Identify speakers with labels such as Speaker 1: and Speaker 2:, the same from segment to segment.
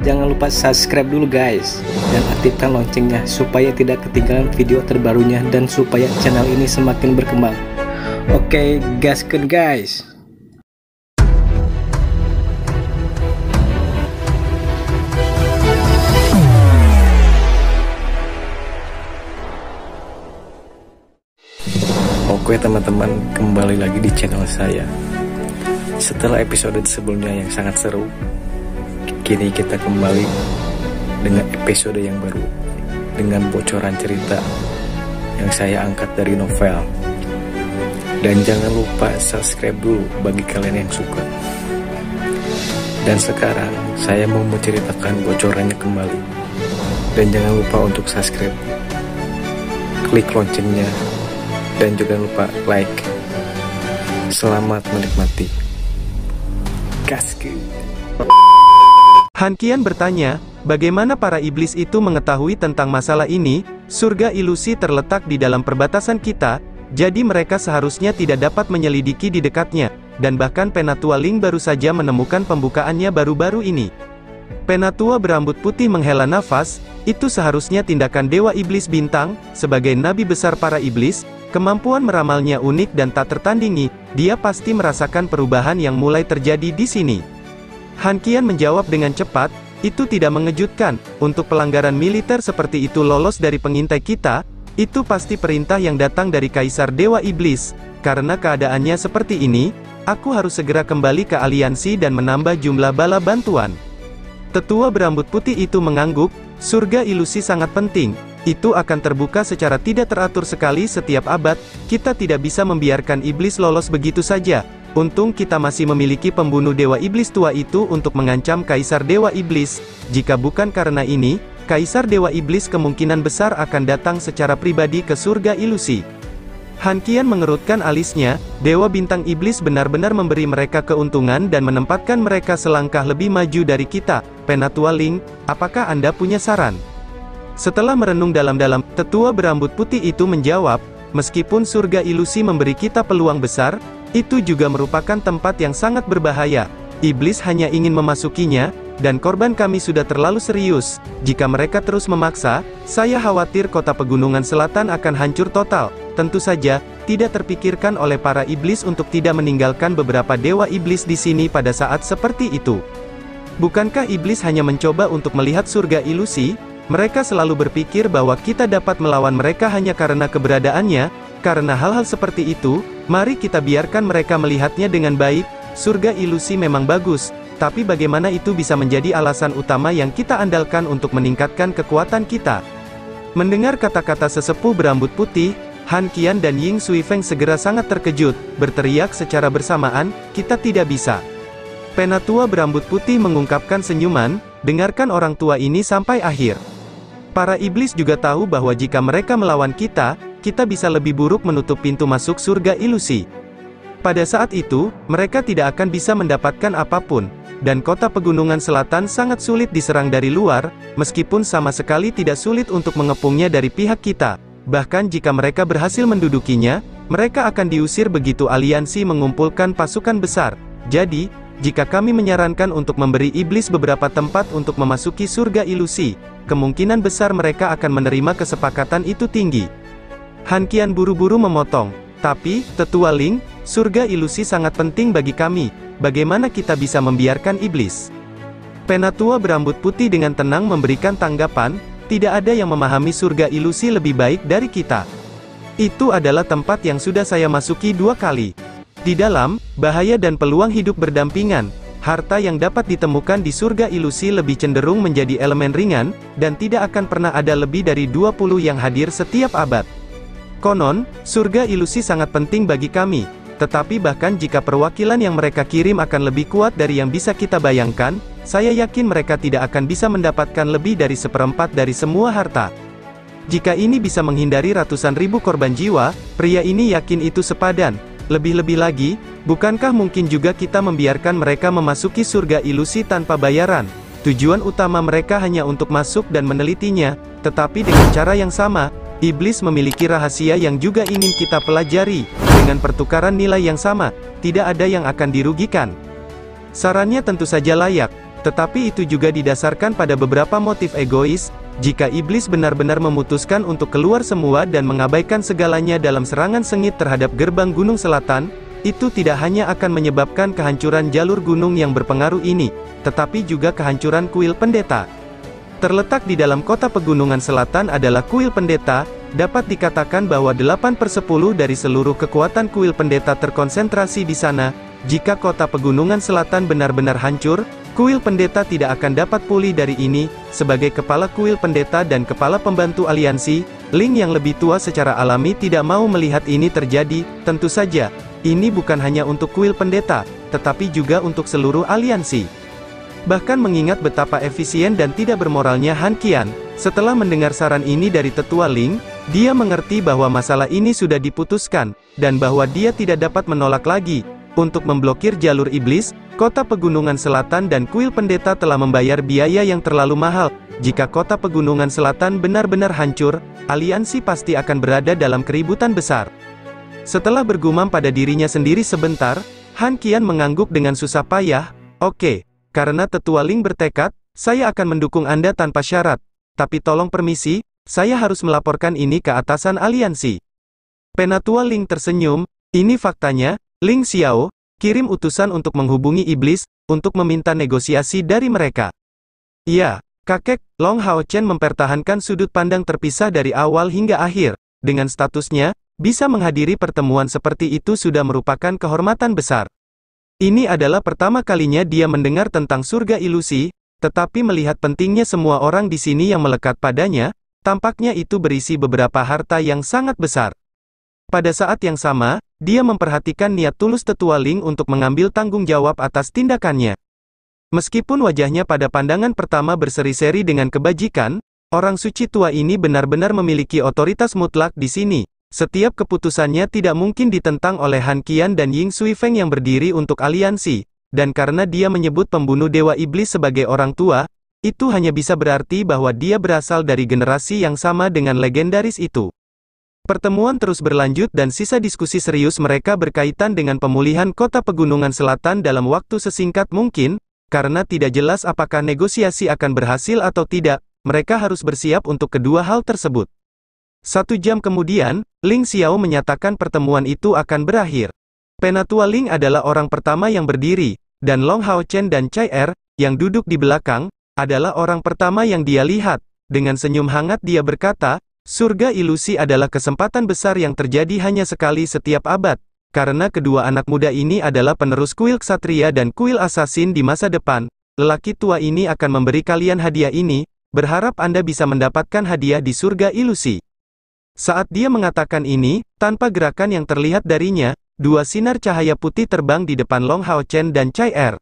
Speaker 1: jangan lupa subscribe dulu guys, dan aktifkan loncengnya supaya tidak ketinggalan video terbarunya dan supaya channel ini semakin berkembang. Oke, gaskeun guys. Oke teman-teman, kembali lagi di channel saya. Setelah episode sebelumnya yang sangat seru, kini kita kembali dengan episode yang baru, dengan bocoran cerita yang saya angkat dari novel. Dan jangan lupa subscribe dulu bagi kalian yang suka. Dan sekarang saya mau menceritakan bocorannya kembali. Dan jangan lupa untuk subscribe, klik loncengnya, dan juga lupa like. Selamat menikmati. Gaskeun.
Speaker 2: Han Qian bertanya, bagaimana para iblis itu mengetahui tentang masalah ini? Surga ilusi terletak di dalam perbatasan kita, jadi mereka seharusnya tidak dapat menyelidiki di dekatnya, dan bahkan Penatua Ling baru saja menemukan pembukaannya baru-baru ini. Penatua berambut putih menghela nafas, itu seharusnya tindakan Dewa Iblis Bintang, sebagai nabi besar para iblis. Kemampuan meramalnya unik dan tak tertandingi, dia pasti merasakan perubahan yang mulai terjadi di sini. Han Qian menjawab dengan cepat, itu tidak mengejutkan, untuk pelanggaran militer seperti itu lolos dari pengintai kita, itu pasti perintah yang datang dari Kaisar Dewa Iblis. Karena keadaannya seperti ini, aku harus segera kembali ke aliansi dan menambah jumlah bala bantuan. Tetua berambut putih itu mengangguk, surga ilusi sangat penting. Itu akan terbuka secara tidak teratur sekali setiap abad, kita tidak bisa membiarkan iblis lolos begitu saja. Untung kita masih memiliki pembunuh Dewa Iblis tua itu untuk mengancam Kaisar Dewa Iblis. Jika bukan karena ini, Kaisar Dewa Iblis kemungkinan besar akan datang secara pribadi ke surga ilusi. Han Qian mengerutkan alisnya, Dewa Bintang Iblis benar-benar memberi mereka keuntungan dan menempatkan mereka selangkah lebih maju dari kita. Penatua Ling, apakah Anda punya saran? Setelah merenung dalam-dalam, tetua berambut putih itu menjawab, meskipun surga ilusi memberi kita peluang besar, itu juga merupakan tempat yang sangat berbahaya. Iblis hanya ingin memasukinya, dan korban kami sudah terlalu serius. Jika mereka terus memaksa, saya khawatir kota Pegunungan Selatan akan hancur total. Tentu saja, tidak terpikirkan oleh para iblis untuk tidak meninggalkan beberapa dewa iblis di sini pada saat seperti itu. Bukankah iblis hanya mencoba untuk melihat surga ilusi? Mereka selalu berpikir bahwa kita dapat melawan mereka hanya karena keberadaannya. Karena hal-hal seperti itu, mari kita biarkan mereka melihatnya dengan baik. Surga ilusi memang bagus, tapi bagaimana itu bisa menjadi alasan utama yang kita andalkan untuk meningkatkan kekuatan kita? Mendengar kata-kata sesepuh berambut putih, Han Qian dan Ying Suifeng segera sangat terkejut, berteriak secara bersamaan, kita tidak bisa. Penatua berambut putih mengungkapkan senyuman, dengarkan orang tua ini sampai akhir. Para iblis juga tahu bahwa jika mereka melawan kita bisa lebih buruk menutup pintu masuk surga ilusi. Pada saat itu, mereka tidak akan bisa mendapatkan apapun, dan kota Pegunungan Selatan sangat sulit diserang dari luar, meskipun sama sekali tidak sulit untuk mengepungnya dari pihak kita. Bahkan jika mereka berhasil mendudukinya, mereka akan diusir begitu aliansi mengumpulkan pasukan besar. Jadi, jika kami menyarankan untuk memberi iblis beberapa tempat untuk memasuki surga ilusi, kemungkinan besar mereka akan menerima kesepakatan itu tinggi. Han Qian buru-buru memotong, tapi, Tetua Ling, surga ilusi sangat penting bagi kami, bagaimana kita bisa membiarkan iblis? Penatua berambut putih dengan tenang memberikan tanggapan, tidak ada yang memahami surga ilusi lebih baik dari kita. Itu adalah tempat yang sudah saya masuki 2 kali. Di dalam, bahaya dan peluang hidup berdampingan. Harta yang dapat ditemukan di surga ilusi lebih cenderung menjadi elemen ringan, dan tidak akan pernah ada lebih dari 20 yang hadir setiap abad. Konon, surga ilusi sangat penting bagi kami, tetapi bahkan jika perwakilan yang mereka kirim akan lebih kuat dari yang bisa kita bayangkan, saya yakin mereka tidak akan bisa mendapatkan lebih dari 1/4 dari semua harta. Jika ini bisa menghindari ratusan ribu korban jiwa, pria ini yakin itu sepadan. Lebih-lebih lagi, bukankah mungkin juga kita membiarkan mereka memasuki surga ilusi tanpa bayaran? Tujuan utama mereka hanya untuk masuk dan menelitinya, tetapi dengan cara yang sama, iblis memiliki rahasia yang juga ingin kita pelajari. Dengan pertukaran nilai yang sama, tidak ada yang akan dirugikan. Sarannya tentu saja layak. Tetapi itu juga didasarkan pada beberapa motif egois. Jika iblis benar-benar memutuskan untuk keluar semua dan mengabaikan segalanya dalam serangan sengit terhadap gerbang Gunung Selatan, itu tidak hanya akan menyebabkan kehancuran jalur gunung yang berpengaruh ini, tetapi juga kehancuran kuil pendeta. Terletak di dalam kota Pegunungan Selatan adalah kuil pendeta. Dapat dikatakan bahwa 8/10 dari seluruh kekuatan kuil pendeta terkonsentrasi di sana. Jika kota Pegunungan Selatan benar-benar hancur, kuil pendeta tidak akan dapat pulih dari ini. Sebagai kepala kuil pendeta dan kepala pembantu aliansi, Ling yang lebih tua secara alami tidak mau melihat ini terjadi. Tentu saja, ini bukan hanya untuk kuil pendeta, tetapi juga untuk seluruh aliansi. Bahkan mengingat betapa efisien dan tidak bermoralnya Han Qian, setelah mendengar saran ini dari tetua Ling, dia mengerti bahwa masalah ini sudah diputuskan, dan bahwa dia tidak dapat menolak lagi. Untuk memblokir jalur iblis, kota Pegunungan Selatan dan kuil pendeta telah membayar biaya yang terlalu mahal. Jika kota Pegunungan Selatan benar-benar hancur, aliansi pasti akan berada dalam keributan besar. Setelah bergumam pada dirinya sendiri sebentar, Han Qian mengangguk dengan susah payah. Oke, karena tetua Ling bertekad, saya akan mendukung Anda tanpa syarat. Tapi tolong permisi, saya harus melaporkan ini ke atasan aliansi. Penatua Ling tersenyum. Ini faktanya, Ling Xiao, kirim utusan untuk menghubungi iblis, untuk meminta negosiasi dari mereka. Ya, kakek, Long Hao Chen mempertahankan sudut pandang terpisah dari awal hingga akhir. Dengan statusnya, bisa menghadiri pertemuan seperti itu sudah merupakan kehormatan besar. Ini adalah pertama kalinya dia mendengar tentang surga ilusi, tetapi melihat pentingnya semua orang di sini yang melekat padanya, tampaknya itu berisi beberapa harta yang sangat besar. Pada saat yang sama, dia memperhatikan niat tulus tetua Ling untuk mengambil tanggung jawab atas tindakannya. Meskipun wajahnya pada pandangan pertama berseri-seri dengan kebajikan, orang suci tua ini benar-benar memiliki otoritas mutlak di sini. Setiap keputusannya tidak mungkin ditentang oleh Han Qian dan Ying Sui Feng yang berdiri untuk aliansi, dan karena dia menyebut pembunuh dewa iblis sebagai orang tua, itu hanya bisa berarti bahwa dia berasal dari generasi yang sama dengan legendaris itu. Pertemuan terus berlanjut dan sisa diskusi serius mereka berkaitan dengan pemulihan kota Pegunungan Selatan dalam waktu sesingkat mungkin. Karena tidak jelas apakah negosiasi akan berhasil atau tidak, mereka harus bersiap untuk kedua hal tersebut. 1 jam kemudian, Ling Xiao menyatakan pertemuan itu akan berakhir. Penatua Ling adalah orang pertama yang berdiri, dan Long Hao Chen dan Chai Er, yang duduk di belakang, adalah orang pertama yang dia lihat. Dengan senyum hangat dia berkata, surga ilusi adalah kesempatan besar yang terjadi hanya sekali setiap abad. Karena kedua anak muda ini adalah penerus kuil ksatria dan kuil asasin di masa depan, lelaki tua ini akan memberi kalian hadiah ini, berharap Anda bisa mendapatkan hadiah di surga ilusi. Saat dia mengatakan ini, tanpa gerakan yang terlihat darinya, 2 sinar cahaya putih terbang di depan Long Hao Chen dan Chai Er.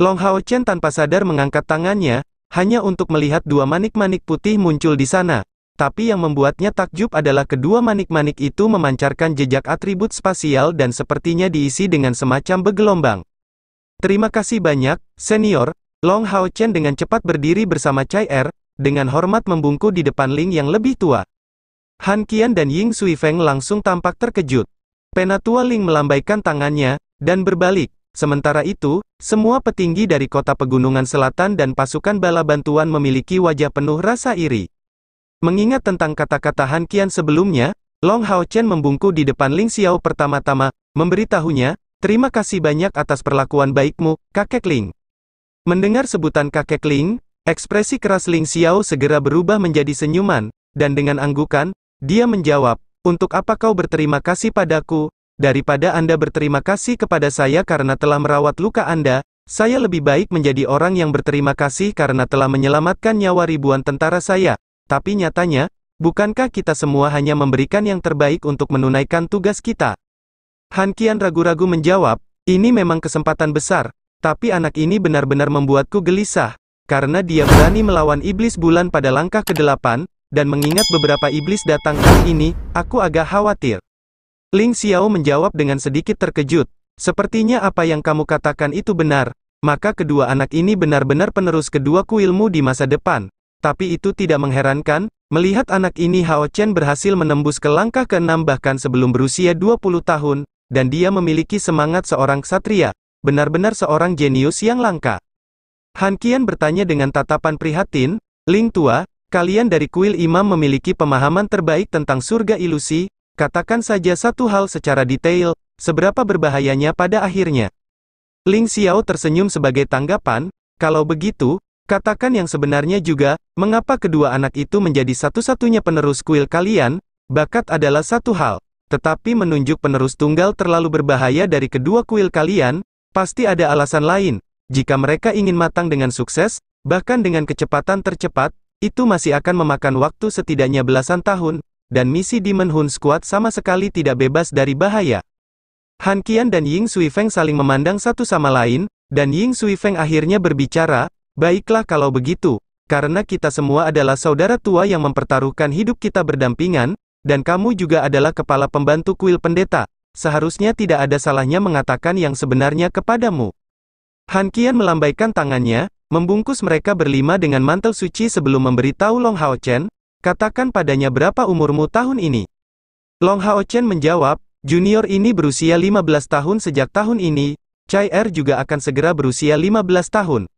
Speaker 2: Long Hao Chen tanpa sadar mengangkat tangannya, hanya untuk melihat 2 manik-manik putih muncul di sana. Tapi yang membuatnya takjub adalah kedua manik-manik itu memancarkan jejak atribut spasial dan sepertinya diisi dengan semacam bergelombang. Terima kasih banyak, senior. Long Hao Chen dengan cepat berdiri bersama Chai Er, dengan hormat membungkuk di depan Ling yang lebih tua. Han Qian dan Ying Sui Feng langsung tampak terkejut. Penatua Ling melambaikan tangannya, dan berbalik. Sementara itu, semua petinggi dari kota Pegunungan Selatan dan pasukan bala bantuan memiliki wajah penuh rasa iri. Mengingat tentang kata-kata Han Qian sebelumnya, Long Hao Chen membungkuk di depan Ling Xiao pertama-tama, memberitahunya, terima kasih banyak atas perlakuan baikmu, kakek Ling. Mendengar sebutan kakek Ling, ekspresi keras Ling Xiao segera berubah menjadi senyuman, dan dengan anggukan, dia menjawab, untuk apa kau berterima kasih padaku, daripada Anda berterima kasih kepada saya karena telah merawat luka Anda, saya lebih baik menjadi orang yang berterima kasih karena telah menyelamatkan nyawa ribuan tentara saya. Tapi nyatanya, bukankah kita semua hanya memberikan yang terbaik untuk menunaikan tugas kita? Han Qian ragu-ragu menjawab, ini memang kesempatan besar, tapi anak ini benar-benar membuatku gelisah, karena dia berani melawan iblis bulan pada langkah ke-8, dan mengingat beberapa iblis datang kali ini, aku agak khawatir. Ling Xiao menjawab dengan sedikit terkejut, sepertinya apa yang kamu katakan itu benar, maka kedua anak ini benar-benar penerus kedua kuilmu di masa depan. Tapi itu tidak mengherankan, melihat anak ini Hao Chen berhasil menembus ke langkah ke-6 bahkan sebelum berusia 20 tahun, dan dia memiliki semangat seorang ksatria, benar-benar seorang jenius yang langka. Han Qian bertanya dengan tatapan prihatin, Ling Tua, kalian dari kuil imam memiliki pemahaman terbaik tentang surga ilusi, katakan saja satu hal secara detail, seberapa berbahayanya pada akhirnya. Ling Xiao tersenyum sebagai tanggapan, kalau begitu, katakan yang sebenarnya juga, mengapa kedua anak itu menjadi satu-satunya penerus kuil kalian, bakat adalah satu hal, tetapi menunjuk penerus tunggal terlalu berbahaya dari kedua kuil kalian, pasti ada alasan lain, jika mereka ingin matang dengan sukses, bahkan dengan kecepatan tercepat, itu masih akan memakan waktu setidaknya belasan tahun, dan misi Demon Hun Squad sama sekali tidak bebas dari bahaya. Han Qian dan Ying Suifeng saling memandang satu sama lain, dan Ying Suifeng akhirnya berbicara, baiklah kalau begitu, karena kita semua adalah saudara tua yang mempertaruhkan hidup kita berdampingan, dan kamu juga adalah kepala pembantu kuil pendeta, seharusnya tidak ada salahnya mengatakan yang sebenarnya kepadamu. Han Qian melambaikan tangannya, membungkus mereka berlima dengan mantel suci sebelum memberitahu Long Hao Chen, katakan padanya berapa umurmu tahun ini. Long Hao Chen menjawab, junior ini berusia 15 tahun sejak tahun ini, Chai Er juga akan segera berusia 15 tahun.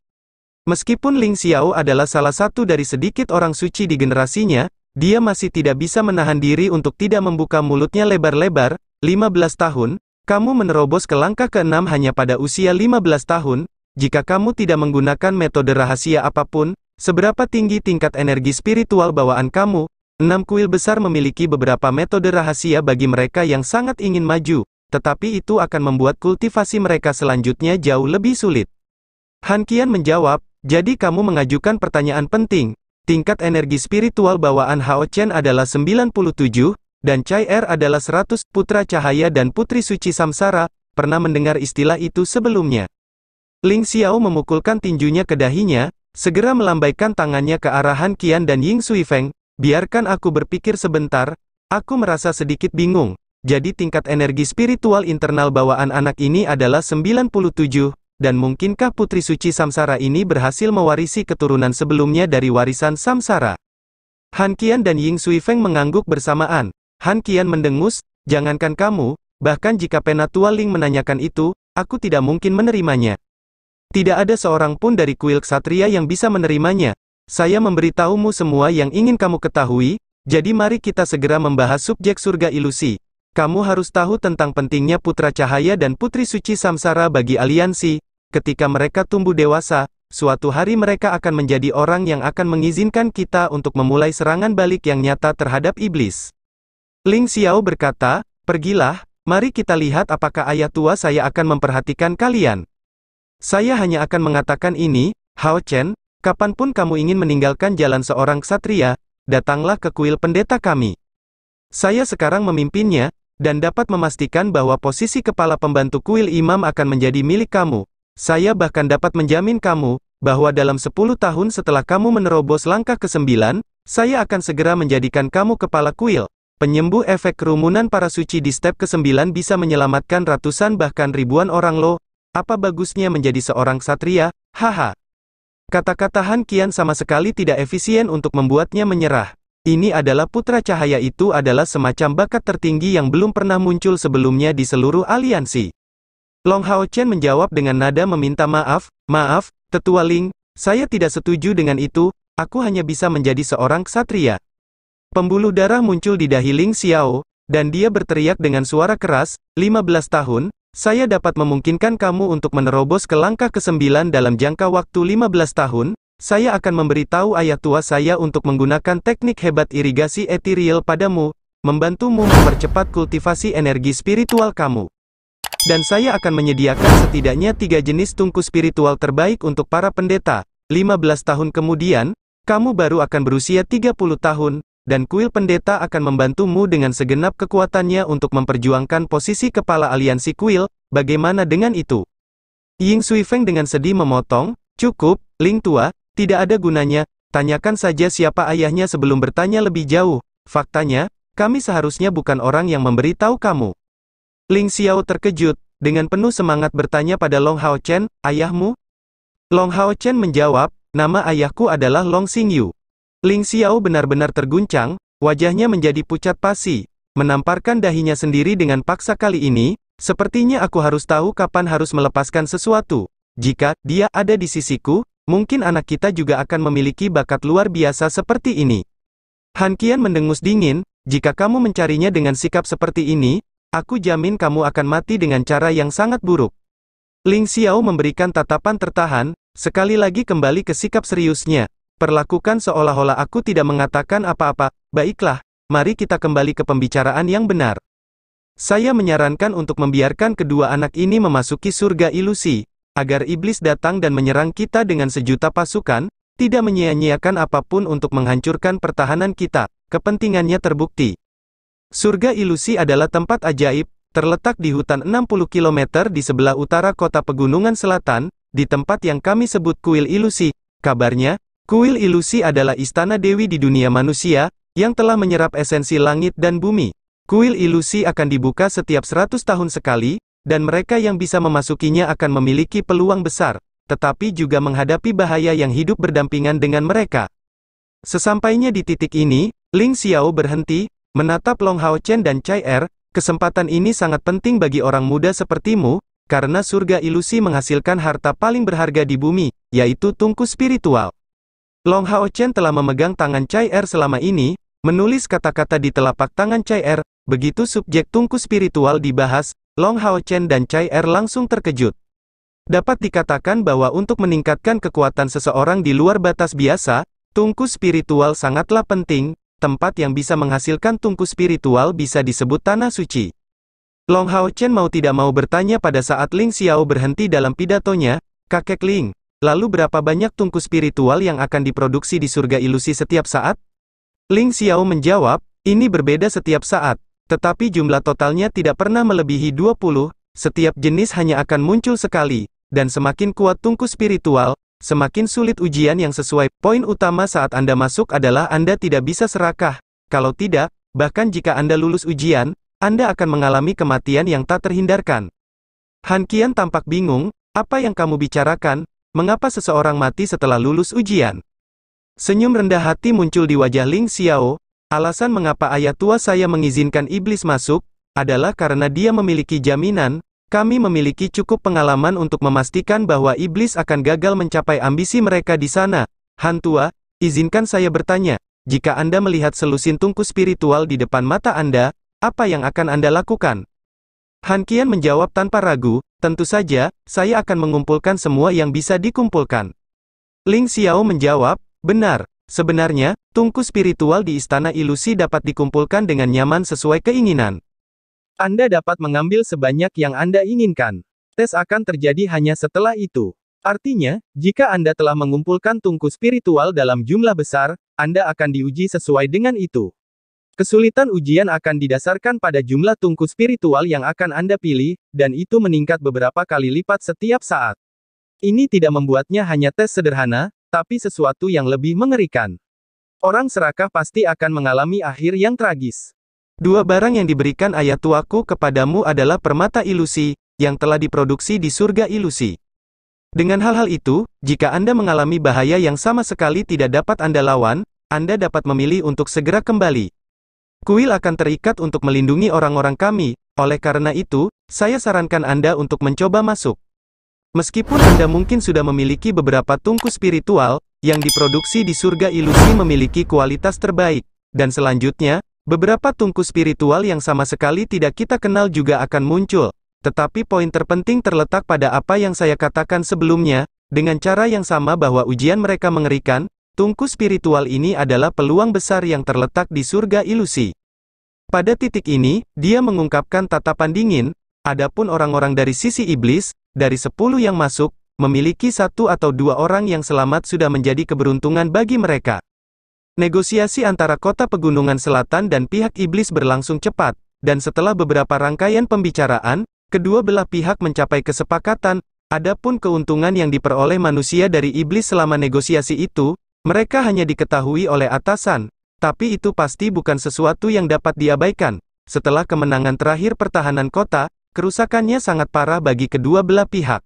Speaker 2: Meskipun Ling Xiao adalah salah satu dari sedikit orang suci di generasinya, dia masih tidak bisa menahan diri untuk tidak membuka mulutnya lebar-lebar, 15 tahun, kamu menerobos ke langkah ke-6 hanya pada usia 15 tahun, jika kamu tidak menggunakan metode rahasia apapun, seberapa tinggi tingkat energi spiritual bawaan kamu, 6 kuil besar memiliki beberapa metode rahasia bagi mereka yang sangat ingin maju, tetapi itu akan membuat kultivasi mereka selanjutnya jauh lebih sulit. Han Qian menjawab, jadi kamu mengajukan pertanyaan penting, tingkat energi spiritual bawaan Hao Chen adalah 97, dan Chai Er adalah 100, putra cahaya dan putri suci samsara, pernah mendengar istilah itu sebelumnya. Ling Xiao memukulkan tinjunya ke dahinya, segera melambaikan tangannya ke arah Han Qian dan Ying Suifeng, biarkan aku berpikir sebentar, aku merasa sedikit bingung, jadi tingkat energi spiritual internal bawaan anak ini adalah 97, dan mungkinkah putri suci samsara ini berhasil mewarisi keturunan sebelumnya dari warisan samsara? Han Qian dan Ying Suifeng mengangguk bersamaan. Han Qian mendengus, jangankan kamu, bahkan jika Penatua Ling menanyakan itu, aku tidak mungkin menerimanya. Tidak ada seorang pun dari kuil ksatria yang bisa menerimanya. Saya memberitahumu semua yang ingin kamu ketahui, jadi mari kita segera membahas subjek surga ilusi. Kamu harus tahu tentang pentingnya putra cahaya dan putri suci samsara bagi aliansi. Ketika mereka tumbuh dewasa, suatu hari mereka akan menjadi orang yang akan mengizinkan kita untuk memulai serangan balik yang nyata terhadap iblis. Ling Xiao berkata, pergilah, mari kita lihat apakah ayah tua saya akan memperhatikan kalian. Saya hanya akan mengatakan ini, Hao Chen, kapanpun kamu ingin meninggalkan jalan seorang ksatria, datanglah ke kuil pendeta kami. Saya sekarang memimpinnya, dan dapat memastikan bahwa posisi kepala pembantu kuil imam akan menjadi milik kamu. Saya bahkan dapat menjamin kamu, bahwa dalam 10 tahun setelah kamu menerobos langkah ke-9, saya akan segera menjadikan kamu kepala kuil. Penyembuh efek kerumunan para suci di step ke-9 bisa menyelamatkan ratusan bahkan ribuan orang loh. Apa bagusnya menjadi seorang ksatria, haha. Kata-kata Han Qian sama sekali tidak efisien untuk membuatnya menyerah. Ini adalah putra cahaya itu adalah semacam bakat tertinggi yang belum pernah muncul sebelumnya di seluruh aliansi. Long Hao Chen menjawab dengan nada meminta maaf, maaf, Tetua Ling, saya tidak setuju dengan itu, aku hanya bisa menjadi seorang ksatria. Pembuluh darah muncul di dahi Ling Xiao, dan dia berteriak dengan suara keras, 15 tahun, saya dapat memungkinkan kamu untuk menerobos ke langkah ke-9 dalam jangka waktu 15 tahun, saya akan memberitahu ayah tua saya untuk menggunakan teknik hebat irigasi ethereal padamu, membantumu mempercepat kultivasi energi spiritual kamu. Dan saya akan menyediakan setidaknya 3 jenis tungku spiritual terbaik untuk para pendeta. 15 tahun kemudian, kamu baru akan berusia 30 tahun, dan kuil pendeta akan membantumu dengan segenap kekuatannya untuk memperjuangkan posisi kepala aliansi kuil, bagaimana dengan itu? Ying Suifeng dengan sedih memotong, cukup, Ling Tua, tidak ada gunanya, tanyakan saja siapa ayahnya sebelum bertanya lebih jauh, faktanya, kami seharusnya bukan orang yang memberitahu kamu. Ling Xiao terkejut, dengan penuh semangat bertanya pada Long Hao Chen, ayahmu? Long Hao Chen menjawab, nama ayahku adalah Long Xingyu. Ling Xiao benar-benar terguncang, wajahnya menjadi pucat pasi, menamparkan dahinya sendiri dengan paksa kali ini, sepertinya aku harus tahu kapan harus melepaskan sesuatu. Jika dia ada di sisiku, mungkin anak kita juga akan memiliki bakat luar biasa seperti ini. Han Qian mendengus dingin, jika kamu mencarinya dengan sikap seperti ini, aku jamin kamu akan mati dengan cara yang sangat buruk. Ling Xiao memberikan tatapan tertahan, sekali lagi kembali ke sikap seriusnya. Perlakukan seolah-olah aku tidak mengatakan apa-apa. Baiklah, mari kita kembali ke pembicaraan yang benar. Saya menyarankan untuk membiarkan kedua anak ini memasuki surga ilusi, agar iblis datang dan menyerang kita dengan sejuta pasukan, tidak menyia-nyiakan apapun untuk menghancurkan pertahanan kita. Kepentingannya terbukti. Surga ilusi adalah tempat ajaib, terletak di hutan 60 km di sebelah utara kota Pegunungan Selatan, di tempat yang kami sebut kuil ilusi. Kabarnya, kuil ilusi adalah istana dewi di dunia manusia, yang telah menyerap esensi langit dan bumi. Kuil ilusi akan dibuka setiap 100 tahun sekali, dan mereka yang bisa memasukinya akan memiliki peluang besar, tetapi juga menghadapi bahaya yang hidup berdampingan dengan mereka. Sesampainya di titik ini, Ling Xiao berhenti, menatap Long Hao Chen dan Chai Er. Kesempatan ini sangat penting bagi orang muda sepertimu, karena surga ilusi menghasilkan harta paling berharga di bumi, yaitu tungku spiritual. Long Hao Chen telah memegang tangan Chai Er selama ini, menulis kata-kata di telapak tangan Chai Er. Begitu subjek tungku spiritual dibahas, Long Hao Chen dan Chai Er langsung terkejut. Dapat dikatakan bahwa untuk meningkatkan kekuatan seseorang di luar batas biasa, tungku spiritual sangatlah penting. Tempat yang bisa menghasilkan tungku spiritual bisa disebut tanah suci. Long Hao Chen mau tidak mau bertanya pada saat Ling Xiao berhenti dalam pidatonya, "Kakek Ling, lalu berapa banyak tungku spiritual yang akan diproduksi di surga ilusi setiap saat?" Ling Xiao menjawab, "Ini berbeda setiap saat, tetapi jumlah totalnya tidak pernah melebihi 20, setiap jenis hanya akan muncul sekali. Dan semakin kuat tungku spiritual, semakin sulit ujian yang sesuai. Poin utama saat Anda masuk adalah Anda tidak bisa serakah. Kalau tidak, bahkan jika Anda lulus ujian, Anda akan mengalami kematian yang tak terhindarkan." Han Qian tampak bingung, "Apa yang kamu bicarakan? Mengapa seseorang mati setelah lulus ujian?" Senyum rendah hati muncul di wajah Ling Xiao. "Alasan mengapa ayah tua saya mengizinkan iblis masuk, adalah karena dia memiliki jaminan. Kami memiliki cukup pengalaman untuk memastikan bahwa iblis akan gagal mencapai ambisi mereka di sana. Han tua, izinkan saya bertanya, jika Anda melihat selusin tungku spiritual di depan mata Anda, apa yang akan Anda lakukan?" Han Qian menjawab tanpa ragu, "Tentu saja, saya akan mengumpulkan semua yang bisa dikumpulkan." Ling Xiao menjawab, "Benar, sebenarnya, tungku spiritual di istana ilusi dapat dikumpulkan dengan nyaman sesuai keinginan. Anda dapat mengambil sebanyak yang Anda inginkan. Tes akan terjadi hanya setelah itu. Artinya, jika Anda telah mengumpulkan tungku spiritual dalam jumlah besar, Anda akan diuji sesuai dengan itu. Kesulitan ujian akan didasarkan pada jumlah tungku spiritual yang akan Anda pilih, dan itu meningkat beberapa kali lipat setiap saat. Ini tidak membuatnya hanya tes sederhana, tapi sesuatu yang lebih mengerikan. Orang serakah pasti akan mengalami akhir yang tragis. Dua barang yang diberikan ayah tuaku kepadamu adalah permata ilusi, yang telah diproduksi di surga ilusi. Dengan hal-hal itu, jika Anda mengalami bahaya yang sama sekali tidak dapat Anda lawan, Anda dapat memilih untuk segera kembali. Kuil akan terikat untuk melindungi orang-orang kami, oleh karena itu, saya sarankan Anda untuk mencoba masuk. Meskipun Anda mungkin sudah memiliki beberapa tungku spiritual, yang diproduksi di surga ilusi memiliki kualitas terbaik, dan selanjutnya, beberapa tungku spiritual yang sama sekali tidak kita kenal juga akan muncul. Tetapi poin terpenting terletak pada apa yang saya katakan sebelumnya, dengan cara yang sama bahwa ujian mereka mengerikan, tungku spiritual ini adalah peluang besar yang terletak di surga ilusi. Pada titik ini, dia mengungkapkan tatapan dingin, adapun orang-orang dari sisi iblis, dari 10 yang masuk, memiliki 1 atau 2 orang yang selamat sudah menjadi keberuntungan bagi mereka. Negosiasi antara kota Pegunungan Selatan dan pihak iblis berlangsung cepat, dan setelah beberapa rangkaian pembicaraan, kedua belah pihak mencapai kesepakatan. Adapun keuntungan yang diperoleh manusia dari iblis selama negosiasi itu, mereka hanya diketahui oleh atasan, tapi itu pasti bukan sesuatu yang dapat diabaikan. Setelah kemenangan terakhir pertahanan kota, kerusakannya sangat parah bagi kedua belah pihak.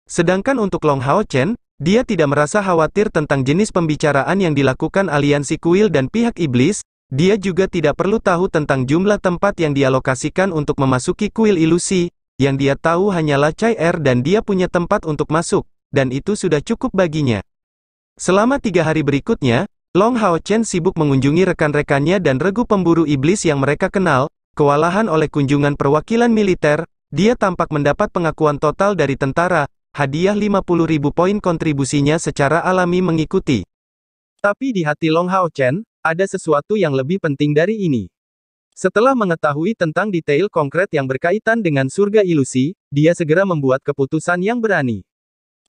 Speaker 2: Sedangkan untuk Long Hao Chen, dia tidak merasa khawatir tentang jenis pembicaraan yang dilakukan aliansi kuil dan pihak iblis. Dia juga tidak perlu tahu tentang jumlah tempat yang dialokasikan untuk memasuki kuil ilusi. Yang dia tahu hanyalah Chai Er dan dia punya tempat untuk masuk, dan itu sudah cukup baginya. Selama 3 hari berikutnya, Long Hao Chen sibuk mengunjungi rekan-rekannya dan regu pemburu iblis yang mereka kenal. Kewalahan oleh kunjungan perwakilan militer, dia tampak mendapat pengakuan total dari tentara, hadiah 50.000 poin kontribusinya secara alami mengikuti. Tapi di hati Long Hao Chen, ada sesuatu yang lebih penting dari ini. Setelah mengetahui tentang detail konkret yang berkaitan dengan surga ilusi, dia segera membuat keputusan yang berani.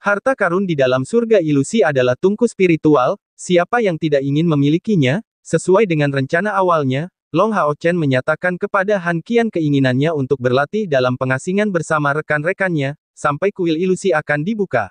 Speaker 2: Harta karun di dalam surga ilusi adalah tungku spiritual, siapa yang tidak ingin memilikinya? Sesuai dengan rencana awalnya, Long Hao Chen menyatakan kepada Han Qian keinginannya untuk berlatih dalam pengasingan bersama rekan-rekannya, sampai kuil ilusi akan dibuka.